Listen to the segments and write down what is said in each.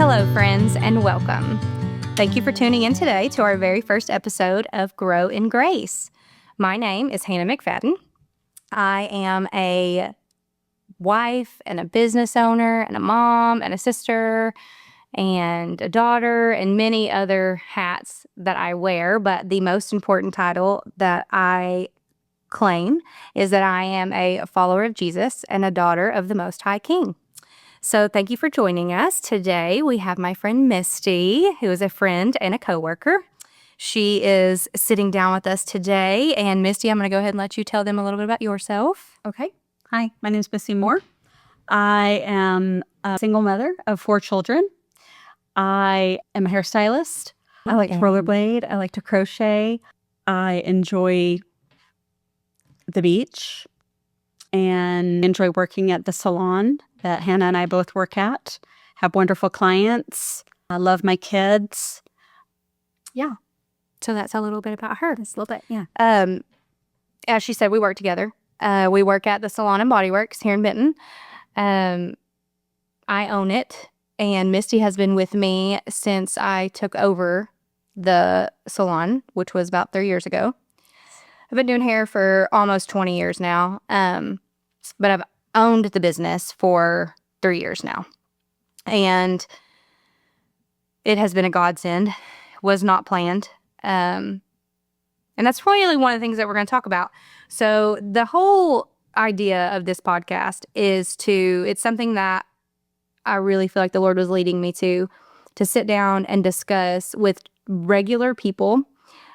Hello, friends, and welcome. Thank you for tuning in today to our very first episode of Grow in Grace. My name is Hannah McFadden. I am a wife and a business owner and a mom and a sister and a daughter and many other hats that I wear. But the most important title that I claim is that I am a follower of Jesus and a daughter of the Most High King. So thank you for joining us. Today we have my friend Misty, who is a friend and a coworker. She is sitting down with us today. And Misty, I'm going to go ahead and let you tell them a little bit about yourself. Okay. Hi, my name is Misty Moore. I am a single mother of 4 children. I am a hairstylist. I like to rollerblade. I like to crochet. I enjoy the beach and enjoy working at the salon that Hannah and I both work at. Have wonderful clients. I love my kids. Yeah. So that's a little bit about her. Just a little bit, yeah. As she said, we work together. We work at the Salon and Body Works here in Benton. I own it, and Misty has been with me since I took over the salon, which was about 3 years ago. I've been doing hair for almost 20 years now, but I've owned the business for 3 years now. And it has been a godsend. Was not planned. And that's really one of the things that we're going to talk about. So the whole idea of this podcast is it's something that I really feel like the Lord was leading me to sit down and discuss with regular people,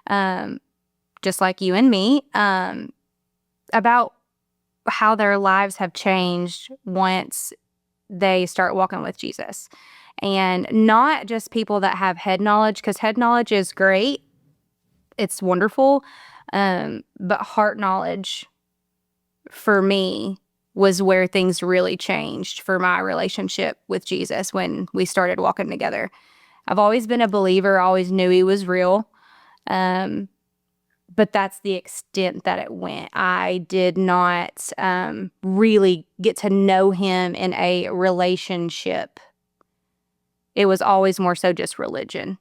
just like you and me, about how their lives have changed once they start walking with Jesus. And not just people that have head knowledge, because head knowledge is great. It's wonderful. But heart knowledge, for me, was where things really changed for my relationship with Jesus when we started walking together. I've always been a believer, always knew he was real. But that's the extent that it went. I did not really get to know him in a relationship. It was always more so just religion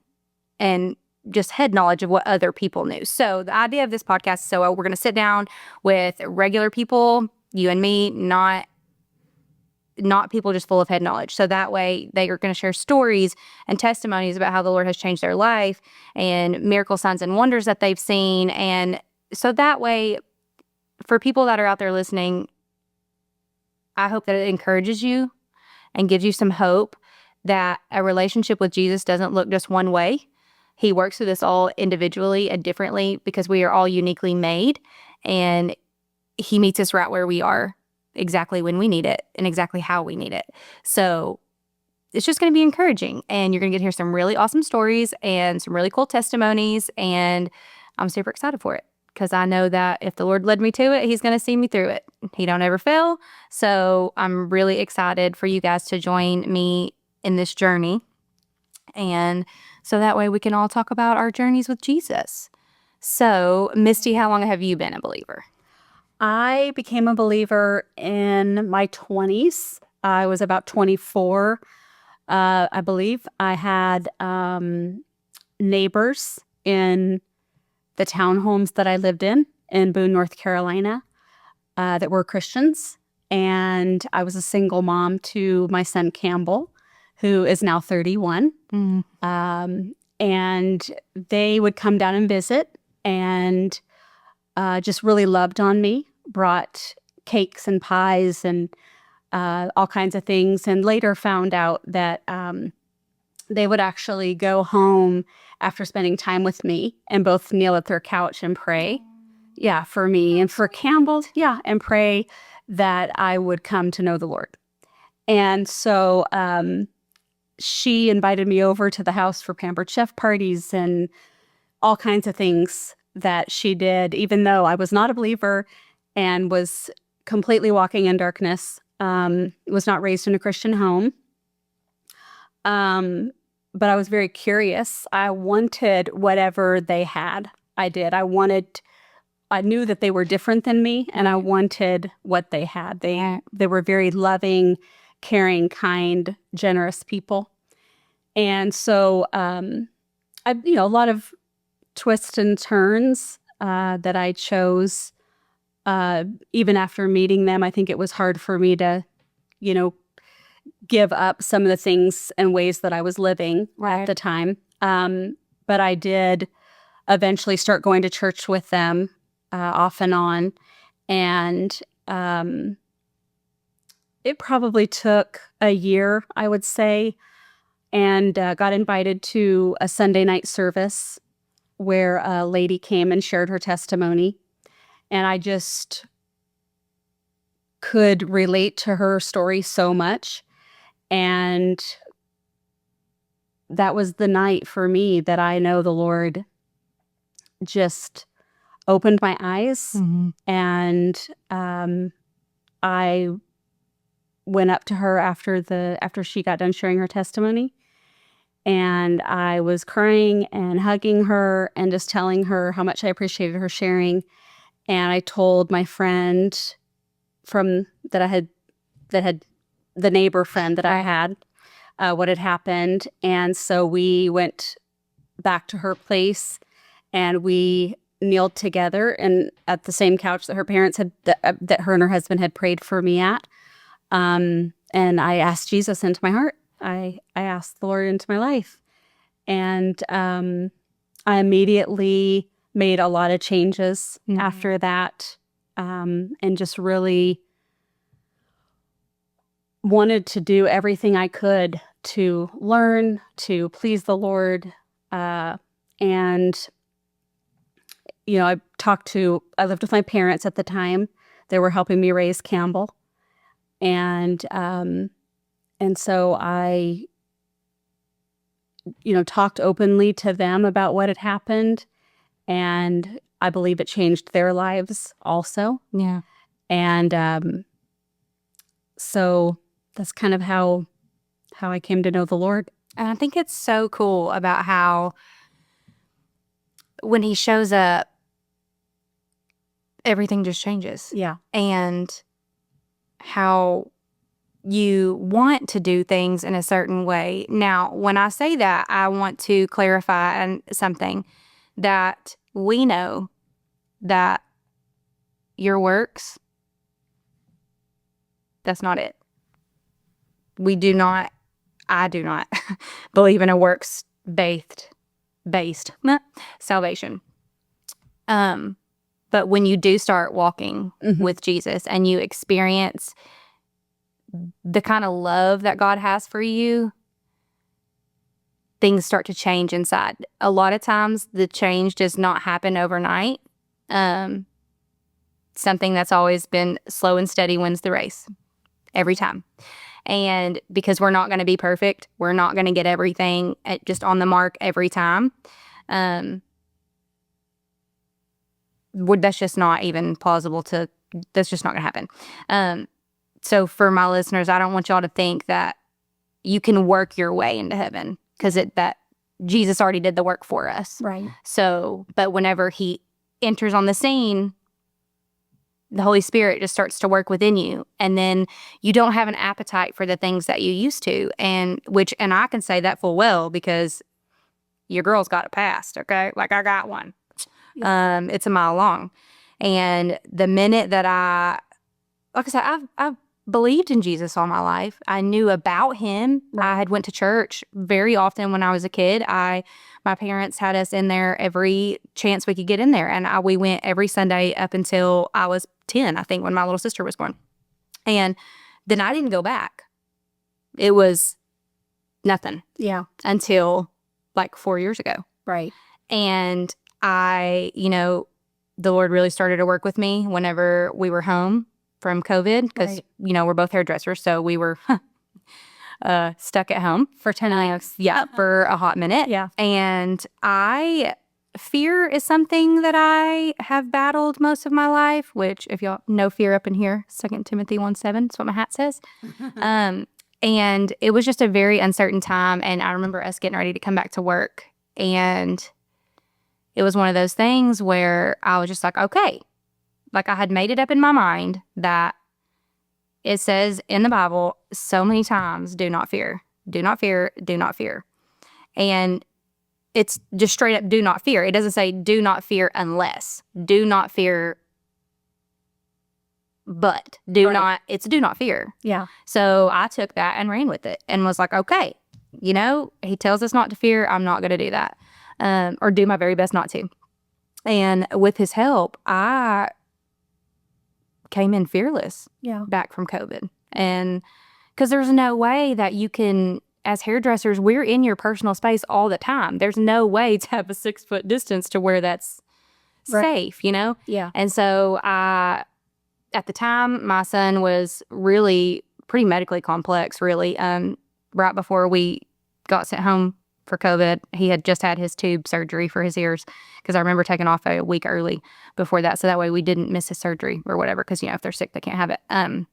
and just head knowledge of what other people knew. So the idea of this podcast, so we're going to sit down with regular people, you and me, not people just full of head knowledge. So that way they are going to share stories and testimonies about how the Lord has changed their life and miracle signs and wonders that they've seen. And so that way, for people that are out there listening, I hope that it encourages you and gives you some hope that a relationship with Jesus doesn't look just one way. He works with us all individually and differently because we are all uniquely made, and he meets us right where we are, exactly when we need it and exactly how we need it. So it's just going to be encouraging, and you're going to get to hear some really awesome stories and some really cool testimonies, and I'm super excited for it because I know that if the Lord led me to it, he's going to see me through it. He don't ever fail. So I'm really excited for you guys to join me in this journey, and so that way we can all talk about our journeys with Jesus. So, Misty, how long have you been a believer? I became a believer in my 20s. I was about 24, I believe. I had neighbors in the townhomes that I lived in Boone, North Carolina, that were Christians. And I was a single mom to my son, Campbell, who is now 31. And they would come down and visit and just really loved on me, brought cakes and pies and all kinds of things, and later found out that they would actually go home after spending time with me and both kneel at their couch and pray, for me and for Campbell, and pray that I would come to know the Lord. And so she invited me over to the house for pampered chef parties and all kinds of things that she did, even though I was not a believer and was completely walking in darkness, was not raised in a Christian home. But I was very curious. I wanted whatever they had. I did. I knew that they were different than me, and I wanted what they had. They were very loving, caring, kind, generous people. And so, a lot of twists and turns that I chose. Even after meeting them, I think it was hard for me to, give up some of the things and ways that I was living at the time. But I did eventually start going to church with them off and on. And it probably took a year, I would say, and got invited to a Sunday night service where a lady came and shared her testimony. And I just could relate to her story so much. And that was the night for me that I know the Lord just opened my eyes. And I went up to her after she got done sharing her testimony. And I was crying and hugging her and just telling her how much I appreciated her sharing. And I told my friend the neighbor friend that I had, what had happened. And so we went back to her place and we kneeled together and at the same couch that her parents had, that her and her husband had prayed for me at. And I asked Jesus into my heart. I asked the Lord into my life. And I immediately made a lot of changes after that, and just really wanted to do everything I could to learn, to please the Lord. And, I lived with my parents at the time. They were helping me raise Campbell. And so I, talked openly to them about what had happened. And I believe it changed their lives also. Yeah. And so that's kind of how I came to know the Lord. And I think it's so cool about how when he shows up, everything just changes. Yeah. And how you want to do things in a certain way. Now, when I say that, I want to clarify something that we know that your works, that's not it. I do not believe in a works-based salvation. But when you do start walking with Jesus and you experience the kind of love that God has for you, things start to change inside. A lot of times the change does not happen overnight. Something that's always been slow and steady wins the race every time. And because we're not going to be perfect, we're not going to get everything just on the mark every time. That's just not even plausible that's just not going to happen. So for my listeners, I don't want y'all to think that you can work your way into heaven, because that Jesus already did the work for us. Right. So, but whenever he enters on the scene, the Holy Spirit just starts to work within you. And then you don't have an appetite for the things that you used to. And I can say that full well because your girl's got a past, okay? Like I got one. Yeah. It's a mile long. And the minute that like I said, I've believed in Jesus all my life. I knew about him. Right. I had went to church very often when I was a kid. My parents had us in there every chance we could get in there. And we went every Sunday up until I was 10, I think, when my little sister was born. And then I didn't go back. It was nothing. Yeah. Until like 4 years ago. Right. And the Lord really started to work with me whenever we were home from COVID, because, we're both hairdressers. So we were stuck at home for 10 months. Yeah, for a hot minute. Yeah. And fear is something that I have battled most of my life, which if y'all know fear up in here, 2 Timothy 1:7, that's what my hat says. And it was just a very uncertain time. And I remember us getting ready to come back to work. And it was one of those things where I was just like, okay. Like I had made it up in my mind that it says in the Bible so many times, do not fear, do not fear, do not fear. And it's just straight up do not fear. It doesn't say do not fear unless. Do not fear but. It's do not fear. Yeah. So I took that and ran with it and was like, okay, he tells us not to fear. I'm not going to do that, or do my very best not to. And with his help, I came in fearless back from COVID. And because there's no way that you can, as hairdressers, we're in your personal space all the time. There's no way to have a 6-foot distance to where that's safe, Yeah. And so at the time, my son was really pretty medically complex, really. Right before we got sent home for COVID, he had just had his tube surgery for his ears, because I remember taking off a week early before that, so that way we didn't miss his surgery or whatever, because, if they're sick, they can't have it. And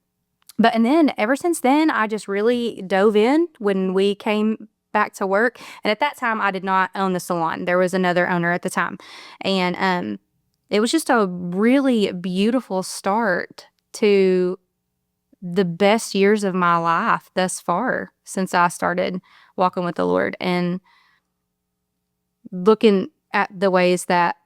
then ever since then, I just really dove in when we came back to work. And at that time, I did not own the salon. There was another owner at the time. And it was just a really beautiful start to the best years of my life thus far since I started walking with the Lord and looking at the ways that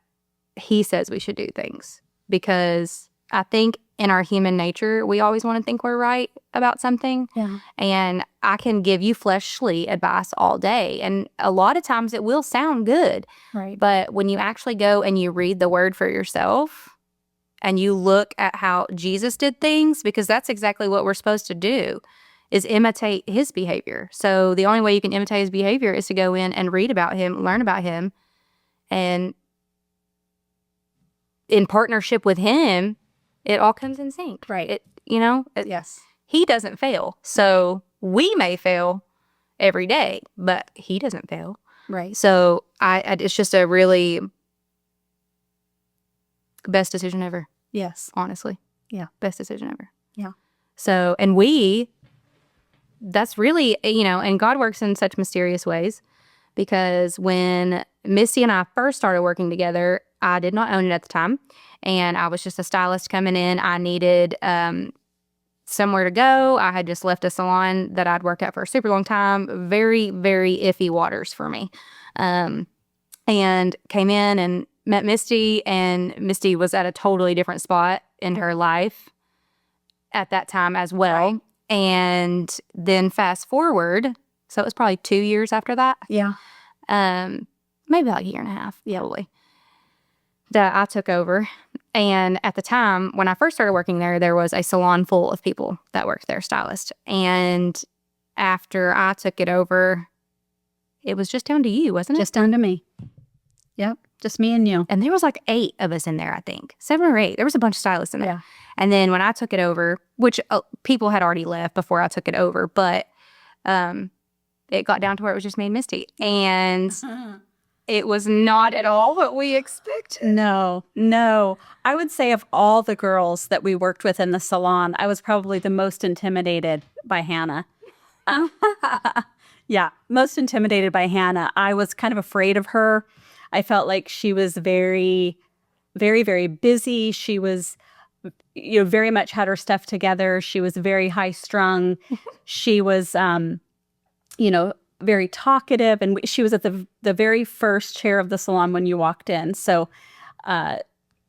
He says we should do things. Because I think in our human nature, we always want to think we're right about something. Yeah. And I can give you fleshly advice all day. And a lot of times it will sound good. Right. But when you actually go and you read the word for yourself and you look at how Jesus did things, because that's exactly what we're supposed to do, is imitate His behavior. So the only way you can imitate His behavior is to go in and read about Him, learn about Him, and in partnership with Him, it all comes in sync. Right. Yes. He doesn't fail. So we may fail every day, but He doesn't fail. Right. So it's just a really best decision ever. Yes. Honestly. Yeah. Best decision ever. Yeah. So, and that's really, and God works in such mysterious ways, because when Misty and I first started working together, I did not own it at the time. And I was just a stylist coming in. I needed somewhere to go. I had just left a salon that I'd worked at for a super long time. Very, very iffy waters for me. And came in and met Misty, and Misty was at a totally different spot in her life at that time as well. Right. And then fast forward, so it was probably 2 years after that. Yeah. Maybe about a year and a half, probably, that I took over. And at the time, when I first started working there was a salon full of people that worked there, stylists. And after I took it over, it was just down to you, wasn't it? Just down to me. Yep. Just me and you. And there was like 8 of us in there, I think. 7 or 8. There was a bunch of stylists in there. Yeah. And then when I took it over, which people had already left before I took it over, but it got down to where it was just me and Misty. And it was not at all what we expected. No. I would say of all the girls that we worked with in the salon, I was probably the most intimidated by Hannah. Yeah, most intimidated by Hannah. I was kind of afraid of her. I felt like she was very, very, very busy. She was, very much had her stuff together. She was very high strung. She was, very talkative. And she was at the very first chair of the salon when you walked in. So,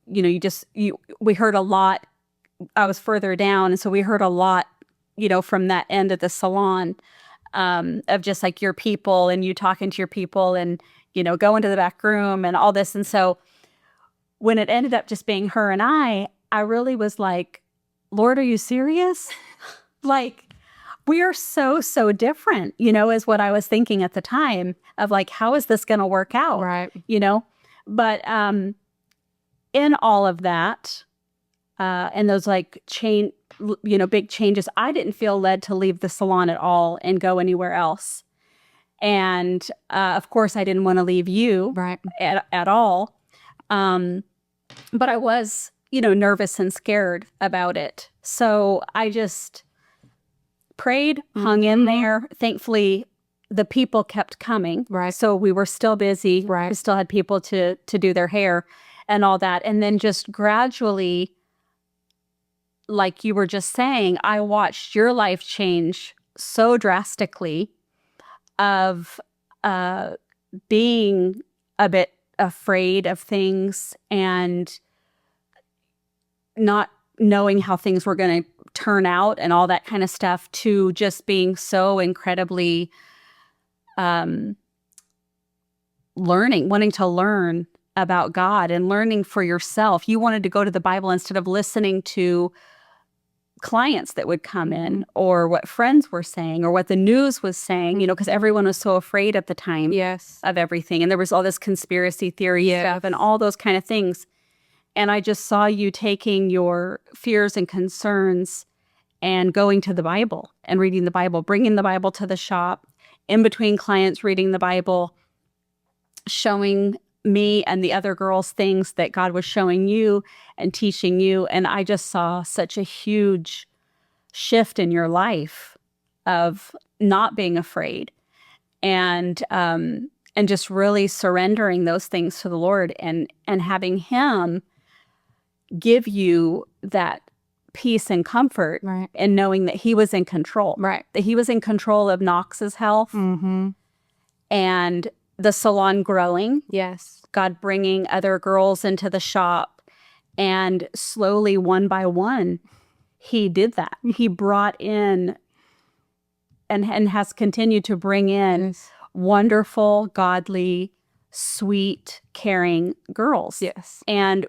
we heard a lot. I was further down. And so we heard a lot, from that end of the salon, of just like your people and you talking to your people and, go into the back room and all this. And so when it ended up just being her and I really was like, Lord, are you serious? Like, we are so, so different, is what I was thinking at the time of like, how is this going to work out? Right. But in all of that, and those like big changes, I didn't feel led to leave the salon at all and go anywhere else. And of course, I didn't want to leave you at all. But I was, nervous and scared about it. So I just prayed, hung in there. Thankfully, the people kept coming. Right. So we were still busy. Right. We still had people to do their hair and all that. And then just gradually, like you were just saying, I watched your life change so drastically of being a bit afraid of things and not knowing how things were going to turn out and all that kind of stuff, to just being so incredibly wanting to learn about God and learning for yourself. You wanted to go to the Bible instead of listening to clients that would come in, or what friends were saying, or what the news was saying, because everyone was so afraid at the time of everything. And there was all this conspiracy theory stuff and all those kind of things. And I just saw you taking your fears and concerns and going to the Bible and reading the Bible, bringing the Bible to the shop, in between clients, reading the Bible, showing me and the other girls things that God was showing you and teaching you. And I just saw such a huge shift in your life of not being afraid and just really surrendering those things to the Lord and having Him give you that peace and comfort, and knowing that He was in control, that He was in control of Knox's health and the salon growing. God bringing other girls into the shop, and slowly, one by one, He did that. He brought in and has continued to bring in wonderful, godly, sweet, caring girls. And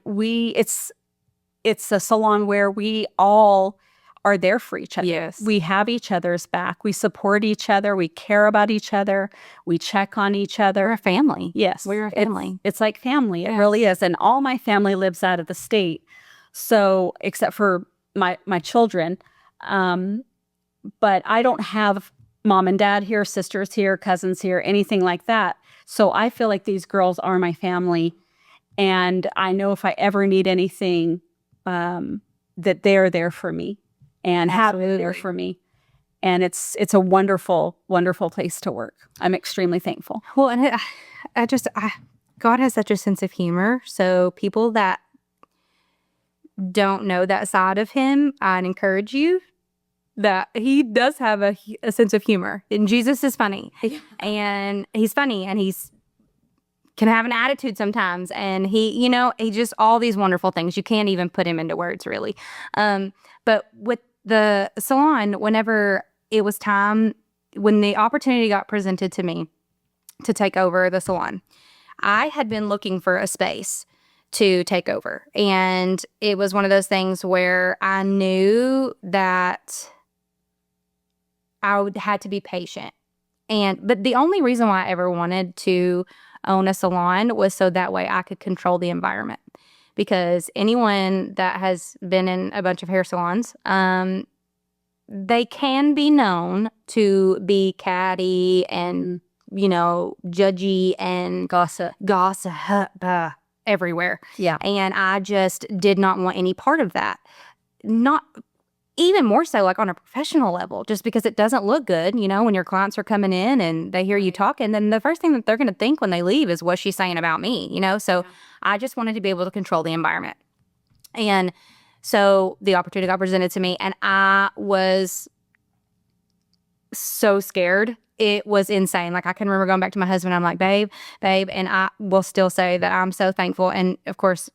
it's a salon where we all are there for each other. We have each other's back. We support each other. We care about each other. We check on each other. We're a family. We're a family. It's like family. It really is. And all my family lives out of the state. So, except for my children. But I don't have mom and dad here, sisters here, cousins here, anything like that. So I feel like these girls are my family. And I know if I ever need anything, that they're there for me and have been there for me. And it's a wonderful, wonderful place to work. I'm extremely thankful. Well, and God has such a sense of humor. So people that don't know that side of Him, I'd encourage you that He does have a sense of humor. And Jesus is funny. And He's funny, and He's can have an attitude sometimes, and he just all these wonderful things. You can't even put Him into words, really. But with the salon, whenever it was time, when the opportunity got presented to me to take over the salon, I had been looking for a space to take over. And it was one of those things where I knew that I had to be patient. But the only reason why I ever wanted to own a salon was so that way I could control the environment. Because anyone that has been in a bunch of hair salons, they can be known to be catty and, judgy and gossip everywhere. And I just did not want any part of that. Not even more so like on a professional level, just because it doesn't look good, when your clients are coming in and they hear you talking, then the first thing that they're going to think when they leave is, what's she saying about me, So I just wanted to be able to control the environment. And so the opportunity got presented to me, and I was so scared. It was insane. Like, I can remember going back to my husband. I'm like, babe, and I will still say that I'm so thankful. And of course,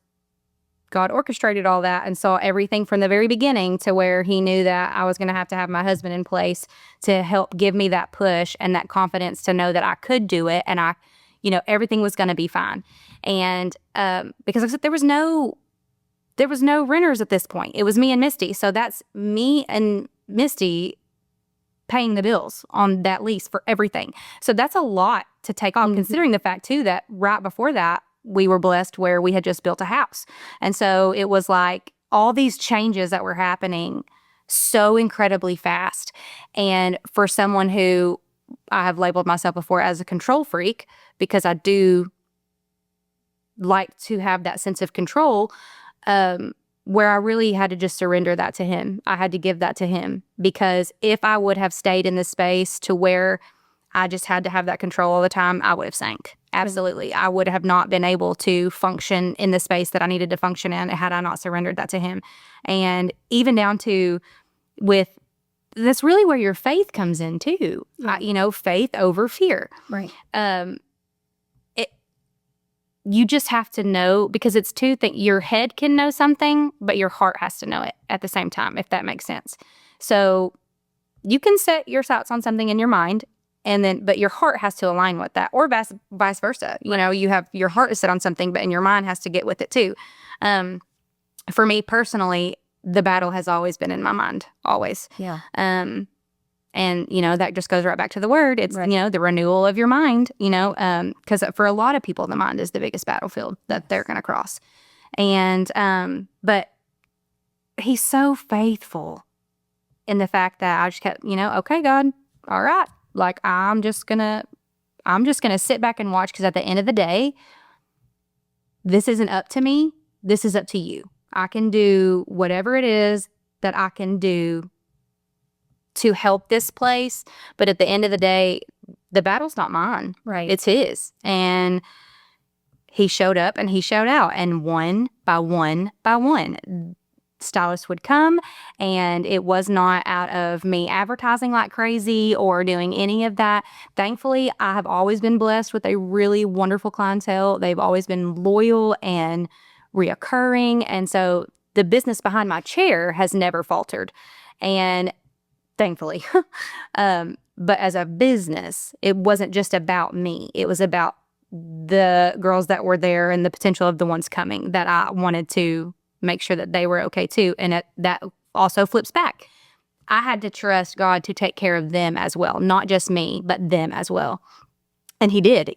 God orchestrated all that and saw everything from the very beginning to where He knew that I was going to have my husband in place to help give me that push and that confidence to know that I could do it, and everything was going to be fine. And because like I said, there was no renters at this point. It was me and Misty. So that's me and Misty paying the bills on that lease for everything. So that's a lot to take on, considering the fact too that right before that, we were blessed where we had just built a house. And so it was like all these changes that were happening so incredibly fast. And for someone who I have labeled myself before as a control freak, because I do like to have that sense of control, where I really had to just surrender that to Him. I had to give that to Him, because if I would have stayed in this space to where I just had to have that control all the time, I would have sank. Absolutely. I would have not been able to function in the space that I needed to function in had I not surrendered that to Him. And even down to with that's really where your faith comes in too. Yeah. Faith over fear. Right. You just have to know, because it's two things. Your head can know something, but your heart has to know it at the same time, if that makes sense. So you can set your sights on something in your mind, but your heart has to align with that, or vice versa. You have your heart is set on something, but your mind has to get with it too. For me personally, the battle has always been in my mind, always. Yeah. And, that just goes right back to the word. It's, Right. the renewal of your mind, because for a lot of people, the mind is the biggest battlefield that they're going to cross. And, but he's so faithful in the fact that I just kept, okay, God, all right. Like, I'm just going to sit back and watch, because at the end of the day, this isn't up to me. This is up to you. I can do whatever it is that I can do to help this place. But at the end of the day, the battle's not mine. Right. It's his. And he showed up and he showed out. And one by one by one, stylists would come, and it was not out of me advertising like crazy or doing any of that. Thankfully, I have always been blessed with a really wonderful clientele. They've always been loyal and reoccurring. And so the business behind my chair has never faltered. And thankfully. But as a business, it wasn't just about me. It was about the girls that were there and the potential of the ones coming, that I wanted to make sure that they were okay too. And that also flips back. I had to trust God to take care of them as well, not just me, but them as well. And he did.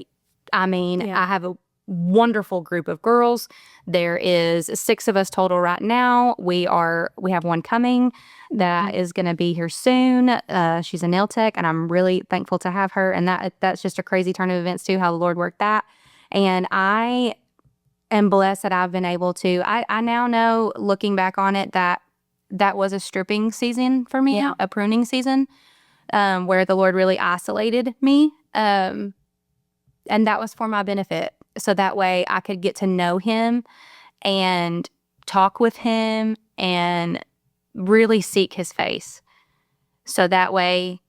I mean, I have a wonderful group of girls. There is 6 of us total right now. We have one coming that is going to be here soon. She's a nail tech, and I'm really thankful to have her. And that's just a crazy turn of events too, how the Lord worked that. And I am blessed that I've been able to. I now know, looking back on it, that was a stripping season for me, a pruning season, where the Lord really isolated me. And that was for my benefit. So that way I could get to know him and talk with him and really seek his face. So that way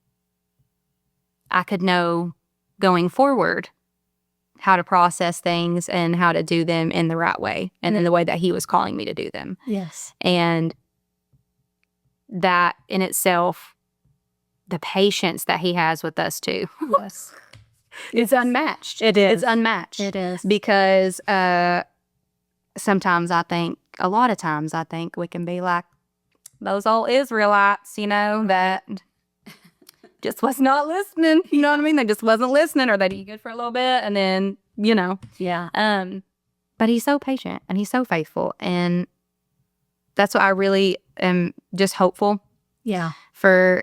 I could know going forward how to process things and how to do them in the right way and in the way that he was calling me to do them. Yes. And that in itself, the patience that he has with us too. Yes. It's unmatched. It is. It's unmatched. It is. Because a lot of times I think we can be like those old Israelites, that just was not listening. You know what I mean? They just wasn't listening, or they did good for a little bit, and then, Yeah. But he's so patient and he's so faithful. And that's what I really am just hopeful Yeah. to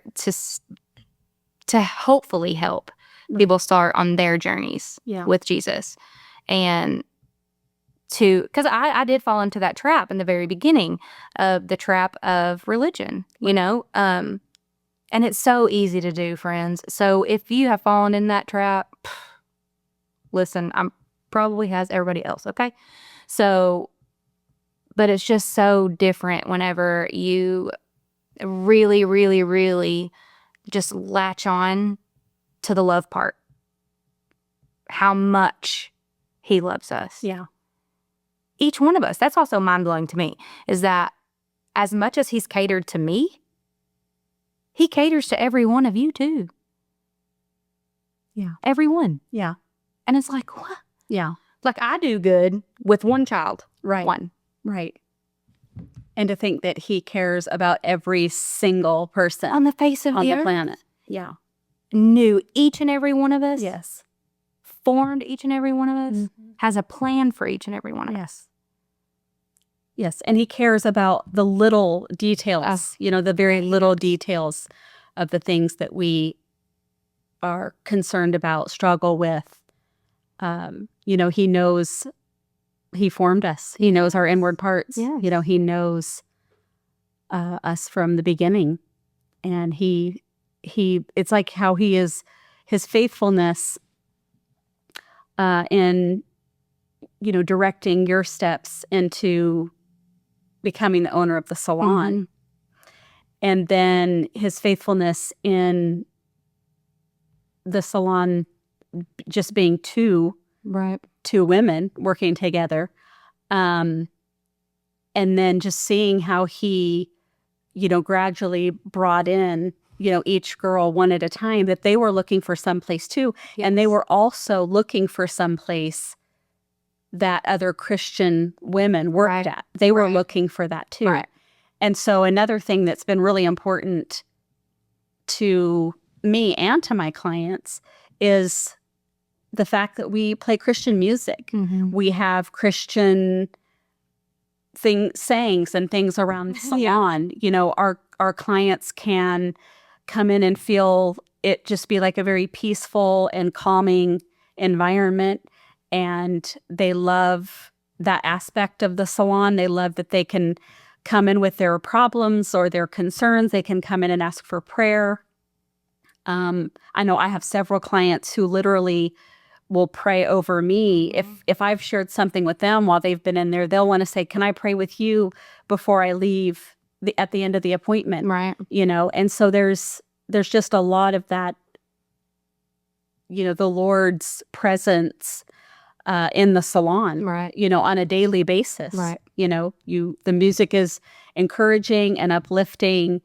hopefully help people start on their journeys with Jesus. And because I did fall into that trap in the very beginning, of the trap of religion, and it's so easy to do, friends. So if you have fallen in that trap, listen, I'm probably has everybody else, okay? So, but it's just so different whenever you really, really, really just latch on to the love part. How much he loves us. Yeah. Each one of us. That's also mind-blowing to me, is that as much as he's catered to me, he caters to every one of you too. Yeah. Everyone. Yeah. And it's like, what? Yeah. Like, I do good with one child. Right. One. Right. And to think that he cares about every single person On the face of on the the earth. planet. Yeah. Knew each and every one of us. Yes. Formed each and every one of us. Mm-hmm. Has a plan for each and every one of us. Yes. And he cares about the little details, the very little details of the things that we are concerned about, struggle with. He knows, he formed us. He knows our inward parts. Yes. He knows us from the beginning. And he it's like how he is, his faithfulness in, directing your steps into becoming the owner of the salon and then his faithfulness in the salon just being two women working together. And then just seeing how he, gradually brought in, each girl one at a time, that they were looking for someplace too. Yes. And they were also looking for someplace that other Christian women worked at. They were looking for that too. Right. And so another thing that's been really important to me and to my clients is the fact that we play Christian music. Mm-hmm. We have Christian sayings and things around the salon. Our clients can come in and feel it just be like a very peaceful and calming environment. And they love that aspect of the salon. They love that they can come in with their problems or their concerns. They can come in and ask for prayer. I know I have several clients who literally will pray over me. If I've shared something with them while they've been in there, they'll want to say, "Can I pray with you before I leave at the end of the appointment?" Right. And so there's just a lot of that, the Lord's presence in the salon, right? On a daily basis, right? The music is encouraging and uplifting,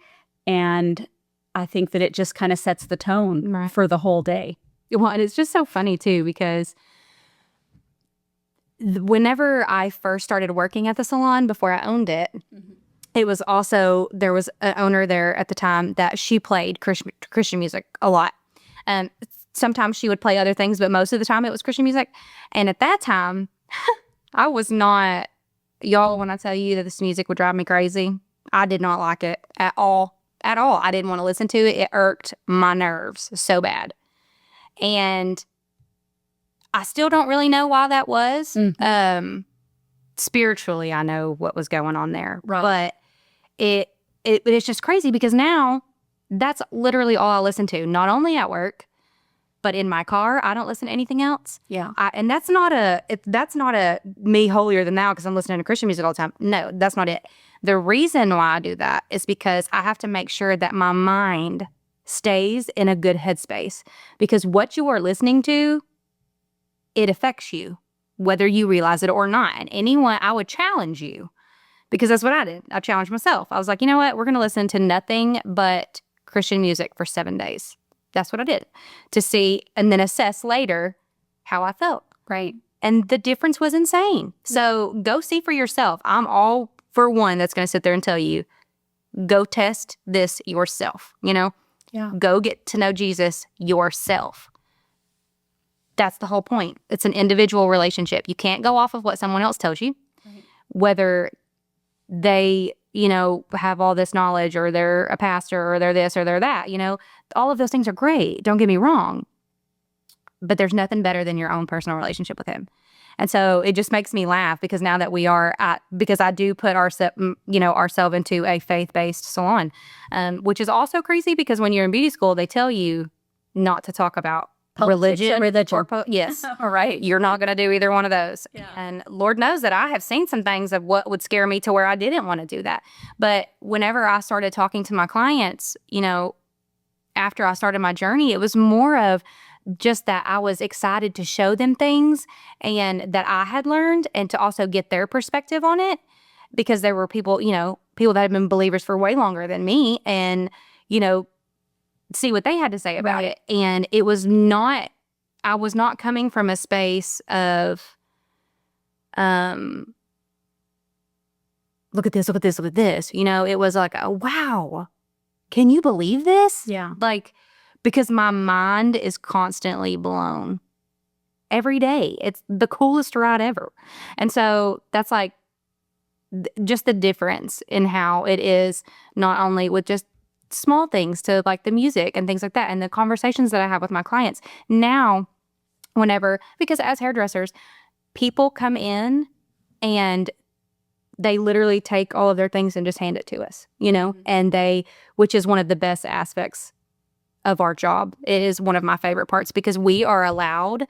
and I think that it just kind of sets the tone for the whole day. Well, and it's just so funny too, because whenever I first started working at the salon before I owned it, it was also, there was an owner there at the time that she played Christian music a lot. Sometimes she would play other things, but most of the time it was Christian music. And at that time, I was not, y'all, when I tell you that this music would drive me crazy, I did not like it at all. At all. I didn't want to listen to it. It irked my nerves so bad. And I still don't really know why that was. Mm-hmm. Spiritually, I know what was going on there. Right. But it's just crazy because now that's literally all I listen to, not only at work, but in my car. I don't listen to anything else. Yeah. And that's not a me holier than thou because I'm listening to Christian music all the time. No, that's not it. The reason why I do that is because I have to make sure that my mind stays in a good headspace, because what you are listening to, it affects you, whether you realize it or not. And anyone, I would challenge you, because that's what I did. I challenged myself. I was like, you know what? We're going to listen to nothing but Christian music for 7 days. That's what I did, to see and then assess later how I felt. Right. And the difference was insane. So go see for yourself. I'm all for one that's going to sit there and tell you, go test this yourself, Yeah. Go get to know Jesus yourself. That's the whole point. It's an individual relationship. You can't go off of what someone else tells you, right, whether they, have all this knowledge, or they're a pastor, or they're this, or they're that, all of those things are great. Don't get me wrong, but there's nothing better than your own personal relationship with him. And so it just makes me laugh, because now that we are because I do put ourselves into a faith-based salon, which is also crazy, because when you're in beauty school, they tell you not to talk about religion. Yes. All right. You're not going to do either one of those. Yeah. And Lord knows that I have seen some things of what would scare me to where I didn't want to do that. But whenever I started talking to my clients, after I started my journey, it was more of just that I was excited to show them things and that I had learned, and to also get their perspective on it, because there were people that had been believers for way longer than me, and, see what they had to say about it. And I was not coming from a space of, look at this, look at this, look at this. It was like, oh, wow, can you believe this? Yeah. Because my mind is constantly blown every day. It's the coolest ride ever. And so that's just the difference in how it is, not only with just small things to the music and things like that, and the conversations that I have with my clients now, because as hairdressers, people come in and they literally take all of their things and just hand it to us, mm-hmm. and which is one of the best aspects of our job. It is one of my favorite parts, because we are allowed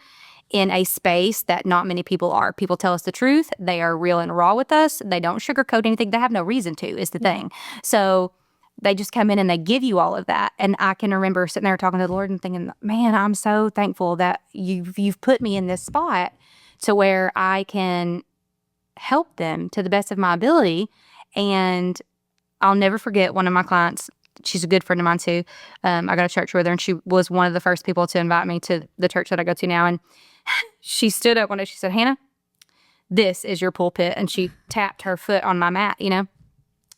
in a space that not many people are. People tell us the truth. They are real and raw with us. They don't sugarcoat anything. They have no reason to, is the thing. So they just come in and they give you all of that. And I can remember sitting there talking to the Lord and thinking, man, I'm so thankful that you've put me in this spot to where I can help them to the best of my ability. And I'll never forget one of my clients. She's a good friend of mine too. I go to church with her, and she was one of the first people to invite me to the church that I go to now. And she stood up one day. She said, Hannah, this is your pulpit. And she tapped her foot on my mat, you know.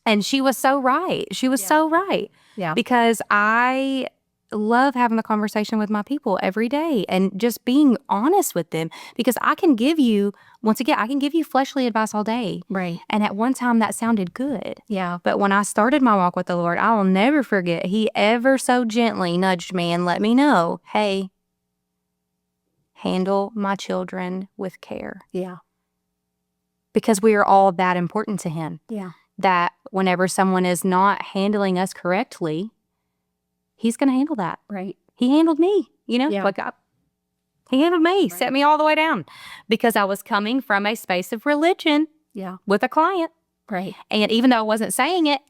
And she was so right. She was so right. Yeah. Because I love having the conversation with my people every day and just being honest with them, because I can give you, once again, I can give you fleshly advice all day. Right. And at one time that sounded good. Yeah. But when I started my walk with the Lord, I will never forget, he ever so gently nudged me and let me know, hey, handle my children with care. Yeah. Because we are all that important to him. Yeah. That whenever someone is not handling us correctly, he's going to handle that. Right. He handled me, you know, Yeah. he handled me, Right. set me all the way down, because I was coming from a space of religion Yeah. with a client. Right. And even though I wasn't saying it,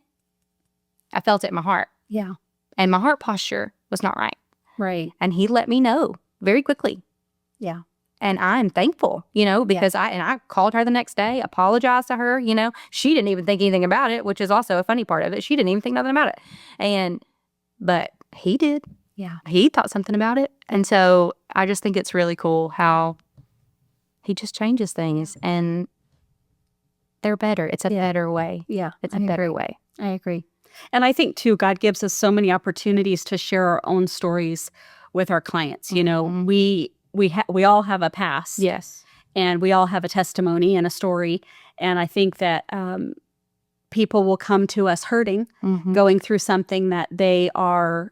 I felt it in my heart. Yeah. And my heart posture was not right. Right. And he let me know very quickly. Yeah. And I'm thankful, you know, because I called her the next day, apologized to her, you know. She didn't even think anything about it, which is also a funny part of it. She didn't even think nothing about it. But he did. Yeah. He thought something about it. And so I just think it's really cool how he just changes things and they're better. It's a better way. Yeah. It's a better way. I agree. And I think too, God gives us so many opportunities to share our own stories with our clients. You know, we all have a past. Yes. And we all have a testimony and a story. And I think that people will come to us hurting, going through something that they are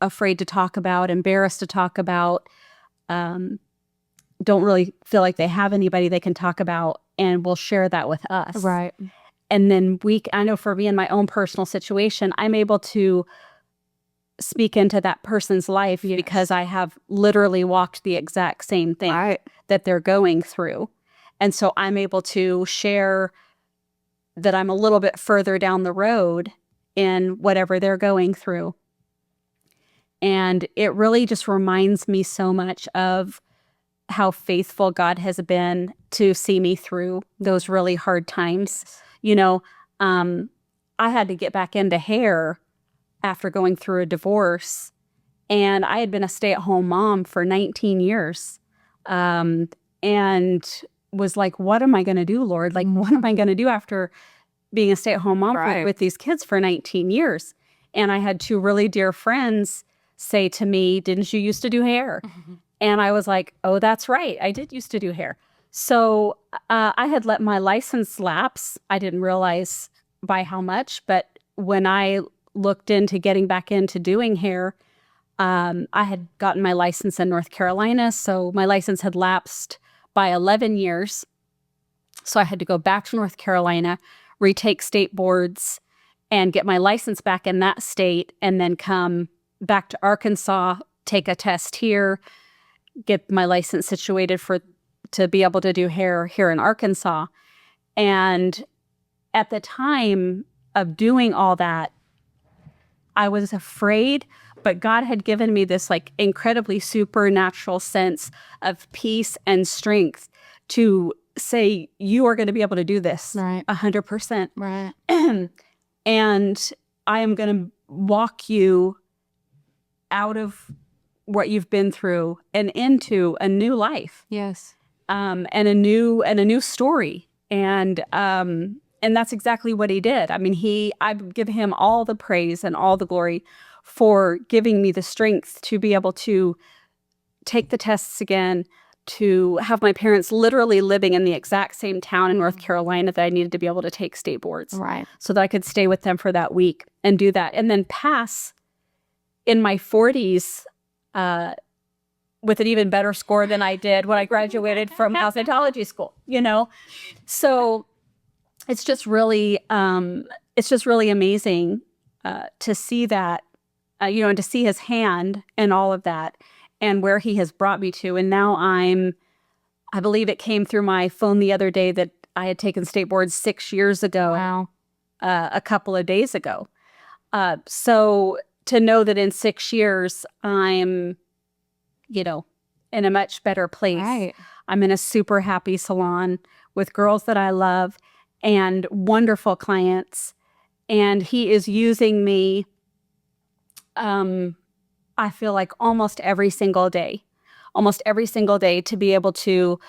afraid to talk about, embarrassed to talk about, don't really feel like they have anybody they can talk about, and will share that with us. Right. And then I know for me in my own personal situation, I'm able to speak into that person's life because I have literally walked the exact same thing that they're going through. And so I'm able to share that I'm a little bit further down the road in whatever they're going through. And it really just reminds me so much of how faithful God has been to see me through those really hard times. Yes. You know, I had to get back into hair after going through a divorce, and I had been a stay-at-home mom for 19 years, and was like, what am I going to do, Lord? Like, what am I going to do after being a stay-at-home mom with these kids for 19 years? And I had two really dear friends say to me, didn't you used to do hair? And I was like, oh, that's right. I did used to do hair. So I had let my license lapse. I didn't realize by how much, but when I looked into getting back into doing hair, I had gotten my license in North Carolina. So my license had lapsed by 11 years. So I had to go back to North Carolina, retake state boards, and get my license back in that state, and then come back to Arkansas, take a test here, get my license situated to be able to do hair here in Arkansas. And at the time of doing all that, I was afraid, but God had given me this like incredibly supernatural sense of peace and strength to say, you are going to be able to do this 100%. Right. And I am going to walk you out of what you've been through and into a new life. Yes. And a new story. And that's exactly what he did. I mean, I give him all the praise and all the glory for giving me the strength to be able to take the tests again, to have my parents literally living in the exact same town in North Carolina that I needed to be able to take state boards. Right. So that I could stay with them for that week and do that. And then pass in my 40s with an even better score than I did when I graduated from cosmetology school, you know? So it's just really amazing to see that, and to see his hand and all of that and where he has brought me to. And now I believe it came through my phone the other day that I had taken state boards 6 years ago. Wow. A couple of days ago. So to know that in 6 years, I'm, in a much better place. Right. I'm in a super happy salon with girls that I love and wonderful clients. And he is using me, I feel like almost every single day to be able to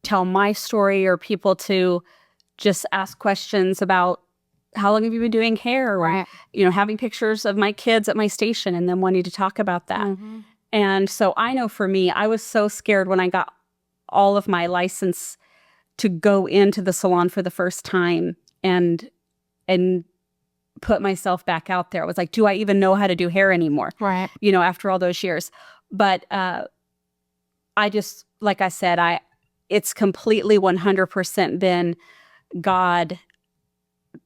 tell my story, or people to just ask questions about how long have you been doing hair, or, Right. having pictures of my kids at my station and then wanting to talk about that. Mm-hmm. And so I know for me, I was so scared when I got all of my license to go into the salon for the first time and put myself back out there. I was like, do I even know how to do hair anymore? Right. After all those years. But I just, like I said, it's completely 100% been God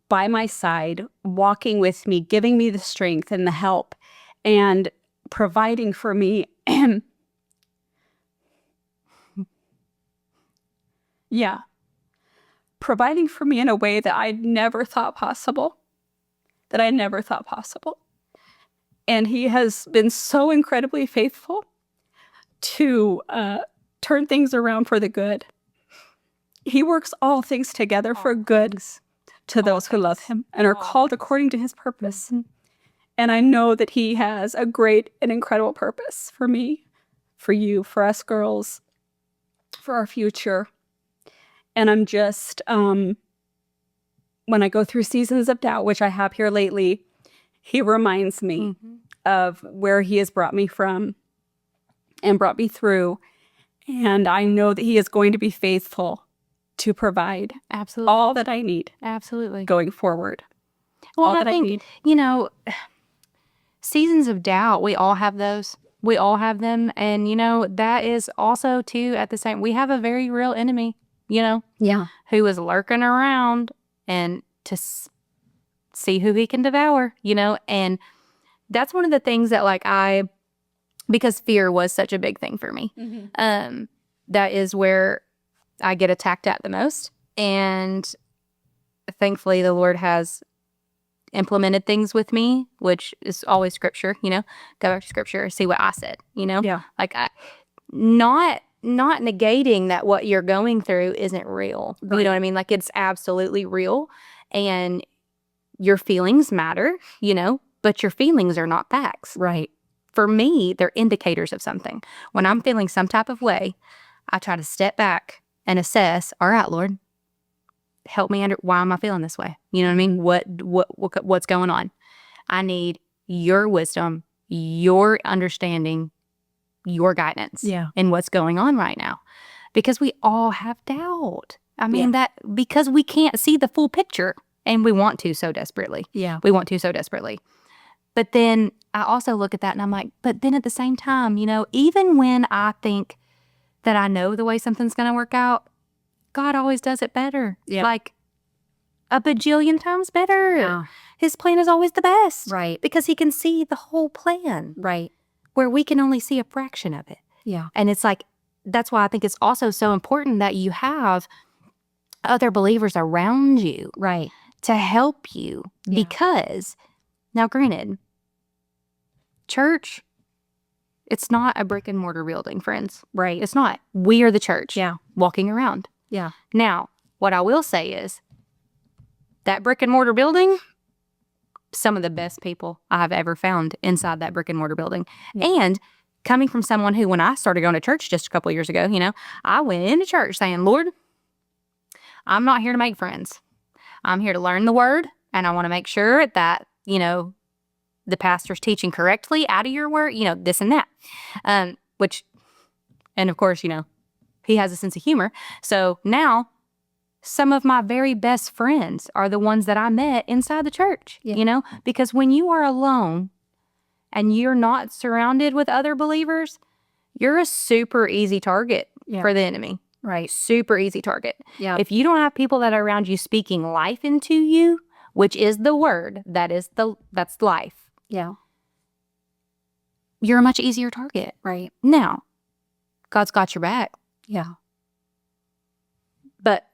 by my side, walking with me, giving me the strength and the help, and providing for me. Yeah. Providing for me in a way that I never thought possible. And he has been so incredibly faithful to turn things around for the good. He works all things together for good to those who love him and are called according to his purpose. Mm-hmm. And I know that he has a great and incredible purpose for me, for you, for us girls, for our future. And I'm just, when I go through seasons of doubt, which I have here lately, he reminds me Mm-hmm. of where he has brought me from and brought me through. And I know that he is going to be faithful to provide Absolutely. all that I need Absolutely. going forward. Well, all I that I think, need. Seasons of doubt, we all have those. We all have them. And, that is also, too, at the same, we have a very real enemy, Yeah. who is lurking around and to see who he can devour, and that's one of the things that because fear was such a big thing for me. Mm-hmm. That is where I get attacked at the most. And thankfully the Lord has implemented things with me, which is always scripture, go back to scripture, see what I said, Yeah. like not negating that what you're going through isn't real. Right. You know what I mean? Like, it's absolutely real, and your feelings matter, but your feelings are not facts. Right. For me, they're indicators of something. When I'm feeling some type of way, I try to step back and assess, all right, Lord, help me why am I feeling this way? You know what I mean? What's going on? I need your wisdom, your understanding, your guidance in what's going on right now. Because we all have doubt. I mean, because we can't see the full picture, and we want to so desperately. Yeah. We want to so desperately. But then I also look at that and I'm like, but then at the same time, even when I think that I know the way something's going to work out, God always does it better. Yeah. Like a bajillion times better. Yeah. His plan is always the best. Right. Because he can see the whole plan. Right. Where we can only see a fraction of it. Yeah. And it's like, that's why I think it's also so important that you have other believers around you. Right. To help you. Yeah. Because, now granted, church, it's not a brick and mortar building, friends. Right. It's not. We are the church. Yeah. Walking around. Yeah. Now, what I will say is that brick and mortar building, some of the best people I've ever found inside that brick and mortar building. Yeah. And coming from someone who, when I started going to church just a couple of years ago, I went into church saying, Lord, I'm not here to make friends. I'm here to learn the word, and I want to make sure that, the pastor's teaching correctly out of your word, this and that. And of course, he has a sense of humor. So now some of my very best friends are the ones that I met inside the church, because when you are alone and you're not surrounded with other believers, you're a super easy target for the enemy. Right. Super easy target. Yeah. If you don't have people that are around you speaking life into you, which is the word, that's life. Yeah. You're a much easier target. Right. Now, God's got your back. Yeah. But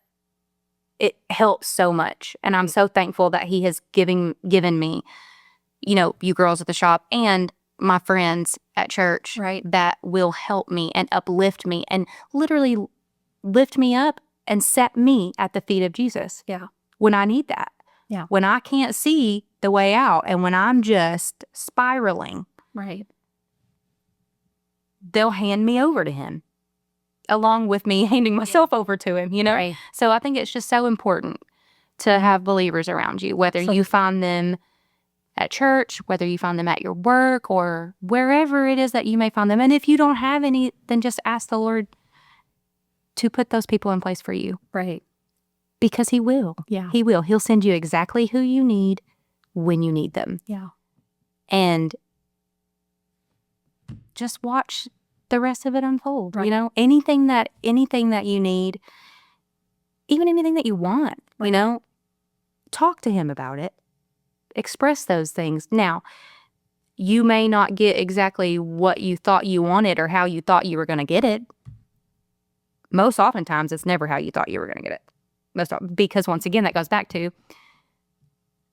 it helps so much. And I'm so thankful that he has given me you girls at the shop and my friends at church Right. that will help me and uplift me and literally lift me up and set me at the feet of Jesus. Yeah. When I need that. Yeah. When I can't see the way out and when I'm just spiraling, Right. they'll hand me over to him along with me handing myself over to him, Right. So I think it's just so important to have believers around you, whether you find them at church, whether you find them at your work or wherever it is that you may find them. And if you don't have any, then just ask the Lord to put those people in place for you. Right. Because he will. Yeah. He will. He'll send you exactly who you need when you need them. Yeah. And just watch the rest of it unfold. Right. Anything that you need, even anything that you want, talk to him about it. Express those things. Now, you may not get exactly what you thought you wanted or how you thought you were going to get it. Most oftentimes, it's never how you thought you were going to get it. Because once again, that goes back to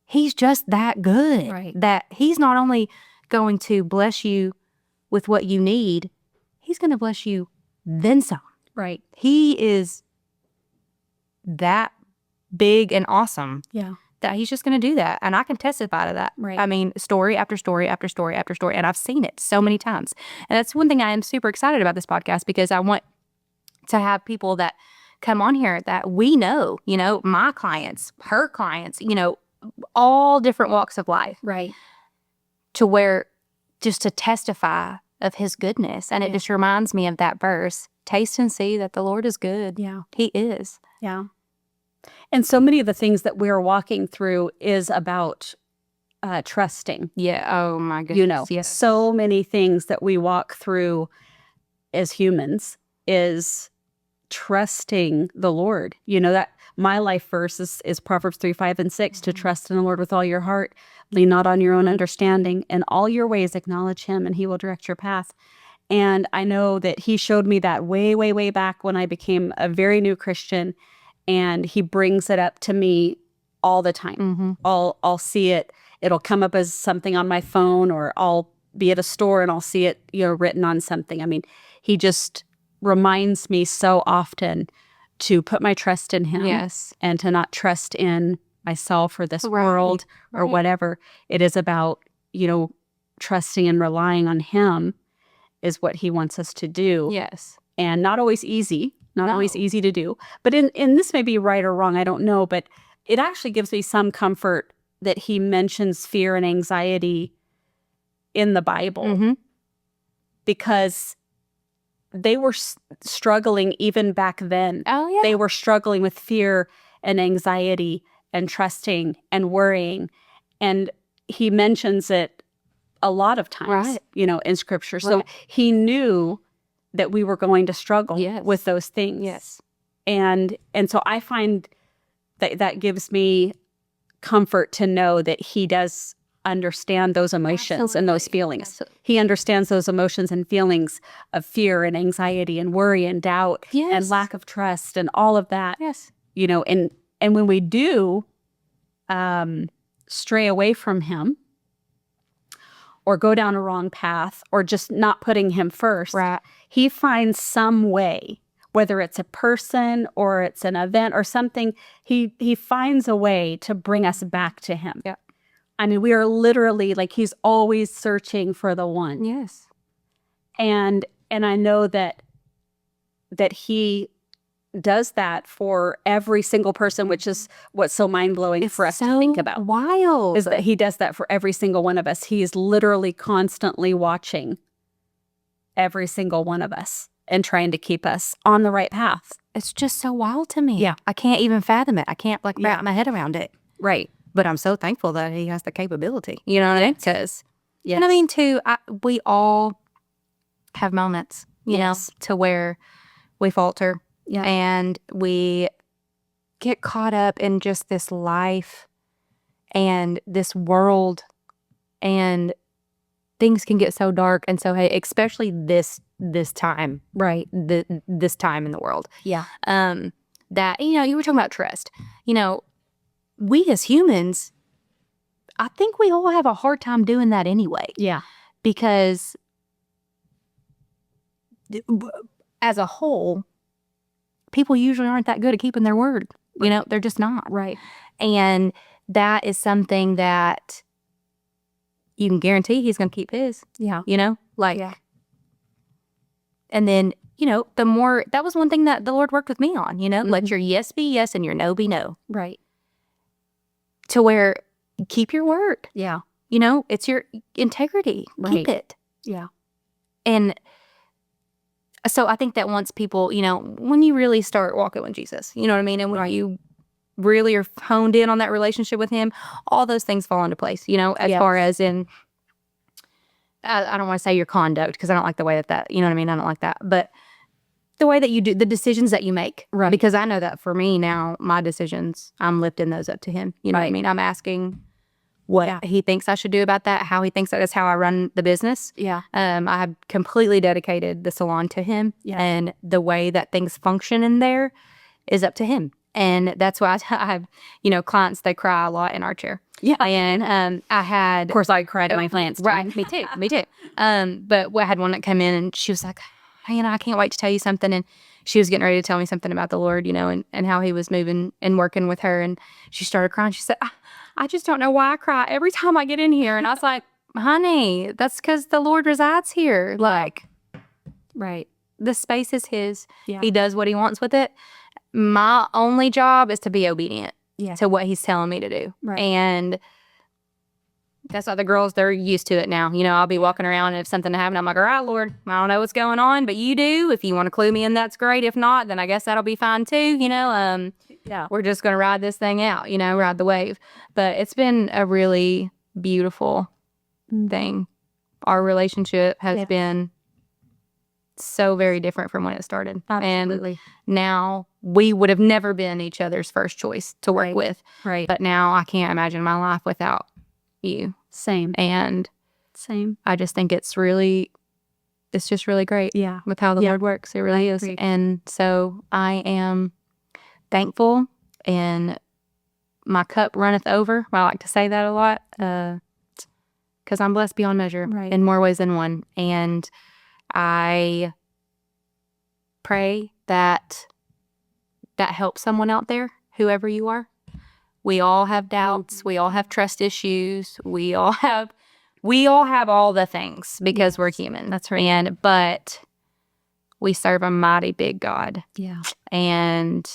he's just that good. Right. That he's not only going to bless you with what you need, he's going to bless you then some. Right. He is that big and awesome. Yeah. That he's just going to do that. And I can testify to that. Right. I mean, story after story after story after story. And I've seen it so many times. And that's one thing I am super excited about this podcast because I want to have people that come on here that we know, my clients, her clients, all different walks of life. Right. To where just to testify of his goodness. And it just reminds me of that verse, taste and see that the Lord is good. Yeah. He is. Yeah. And so many of the things that we're walking through is about trusting. Yeah. Oh my goodness. Yes. So many things that we walk through as humans is trusting the Lord. That my life verse is Proverbs 3:5-6, to trust in the Lord with all your heart, lean not on your own understanding, in all your ways acknowledge him and he will direct your path. And I know that he showed me that way, way, way back when I became a very new Christian. And he brings it up to me all the time. Mm-hmm. I'll see it. It'll come up as something on my phone, or I'll be at a store and I'll see it, written on something. I mean, he just reminds me so often to put my trust in him. Yes. And to not trust in myself or this world or whatever. It is about, trusting and relying on him is what he wants us to do. Yes. And not always easy. Not always easy to do. But in this may be right or wrong, I don't know. But it actually gives me some comfort that he mentions fear and anxiety in the Bible. Mm-hmm. Because they were struggling even back then. Oh, yeah. They were struggling with fear and anxiety and trusting and worrying. And he mentions it a lot of times, in Scripture. So he knew that we were going to struggle with those things. Yes. And so I find that gives me comfort to know that he does understand those emotions and those feelings. Absolutely. He understands those emotions and feelings of fear and anxiety and worry and doubt and lack of trust and all of that. Yes. And when we do stray away from him or go down a wrong path or just not putting him first, he finds some way, whether it's a person or it's an event or something, he finds a way to bring us back to him. Yeah. I mean, we are literally he's always searching for the one. Yes. And I know that he does that for every single person, which is what's so mind-blowing for us to think about. Wild. Is that he does that for every single one of us. He is literally constantly watching every single one of us and trying to keep us on the right path. It's just so wild to me. Yeah. I can't even fathom it. I can't wrap my head around it. Right. But I'm so thankful that he has the capability. You know what I mean? Because, yes. And I mean, too, we all have moments, you know, to where we falter. Yeah. And we get caught up in just this life and this world, and things can get so dark. And so, hey, especially this time, right? This time in the world, yeah. That you were talking about trust. We as humans, I think we all have a hard time doing that anyway. Yeah. Because as a whole, people usually aren't that good at keeping their word. You know, they're just not. Right. And that is something that you can guarantee he's going to keep his. Yeah. You know, like, Yeah. and then, you know, the more, that was one thing that the Lord worked with me on, you know, let your yes be yes and your no be no. Right. To where keep your word. Yeah. You know, it's your integrity. Right. Keep it. Yeah. And so I think that once people, you know, when you really start walking with Jesus, you know what I mean? And when you really are honed in on that relationship with him, all those things fall into place, you know, as far as in, I don't want to say your conduct, because I don't like the way that, you know what I mean? I don't like that. But the way that you do, the decisions that you make. Right. Because I know that for me now, my decisions, I'm lifting those up to him. You know what I mean? I'm asking what he thinks I should do about that, how he thinks that is how I run the business. Yeah. I have completely dedicated the salon to him. Yeah. And the way that things function in there is up to him. And that's why I have, you know, clients, they cry a lot in our chair. Yeah. And I had... Of course, I cried at my clients. Right. Me too. Me too. But I had one that come in and she was like, Hannah, I can't wait to tell you something. And she was getting ready to tell me something about the Lord, you know, and how he was moving and working with her. And she started crying. She said, I just don't know why I cry every time I get in here. And I was like, honey, that's because the Lord resides here. Like, Right. the space is his. Yeah. He does what he wants with it. My only job is to be obedient Yeah. to what he's telling me to do. Right. And that's why the girls, they're used to it now. You know, I'll be walking around and if something happened, I'm like, all right, Lord, I don't know what's going on, but you do. If you want to clue me in, that's great. If not, then I guess that'll be fine too. You know, Yeah. we're just going to ride this thing out, you know, ride the wave. But it's been a really beautiful thing. Our relationship has been so very different from when it started. Absolutely. And now we would have never been each other's first choice to work with. Right. But now I can't imagine my life without you. Same. And Same. I just think it's just really great. Yeah. With how the Lord works. It really is. agree. And so I am thankful, and my cup runneth over. I like to say that a lot. Because I'm blessed beyond measure in more ways than one. And I pray that helps someone out there, whoever you are. We all have doubts. We all have trust issues. We all have all the things because we're human. That's right. But we serve a mighty big God. Yeah. And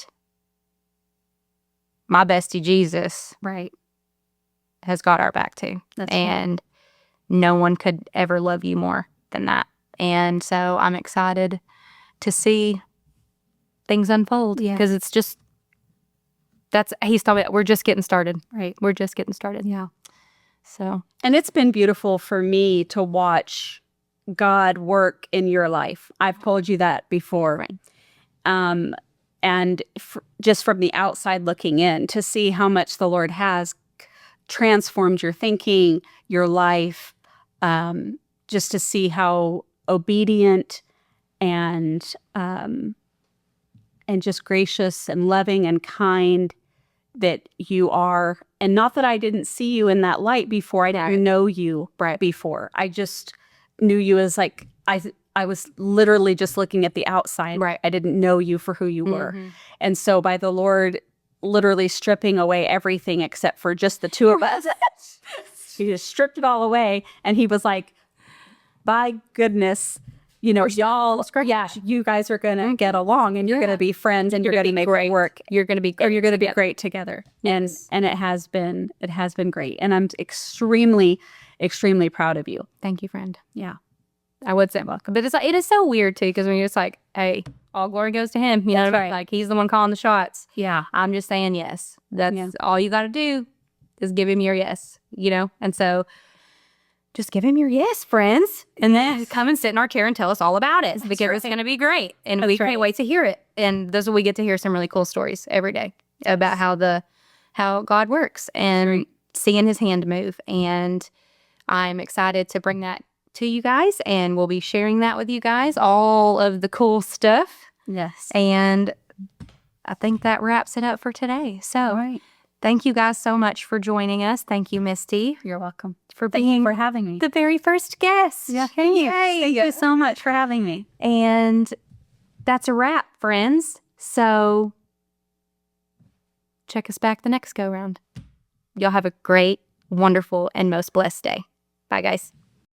my bestie Jesus Right. has got our back too. That's and no one could ever love you more than that. And so I'm excited to see things unfold. Yeah. Because it's just, he's told me we're just getting started. Right. We're just getting started. Yeah. So. And it's been beautiful for me to watch God work in your life. I've told you that before. Right. And just from the outside looking in, to see how much the Lord has transformed your thinking, your life, just to see how obedient and just gracious and loving and kind that you are. And not that I didn't see you in that light before. I didn't know you before. I just knew you as like, I was literally just looking at the outside. Right. I didn't know you for who you were. And so by the Lord literally stripping away everything except for just the two of us, he just stripped it all away. And he was like, by goodness, you know, y'all, you guys are going to get along and you're going to be friends and you're going to make it work. You're going to be great. Or you're going to be great together. Yes. And it has been great. And I'm extremely, extremely proud of you. Thank you, friend. Yeah. I would say welcome. But it is so weird too, because when you're just like, hey, all glory goes to him. You know, right. Like he's the one calling the shots. Yeah. I'm just saying yes. That's all you got to do is give him your yes, you know? And so just give him your yes, friends. And then come and sit in our chair and tell us all about it. Because it's going to be great. And we can't wait to hear it. And those we get to hear some really cool stories every day about how God works and seeing his hand move. And I'm excited to bring that to you guys. And we'll be sharing that with you guys, all of the cool stuff. Yes. And I think that wraps it up for today. So Thank you guys so much for joining us. Thank you, Misty, You're welcome. for Thank you being for having me. the very first guest. Yeah, thank you. Yay. Thank you so much for having me. And that's a wrap, friends. So check us back the next go round. Y'all have a great, wonderful, and most blessed day. Bye, guys.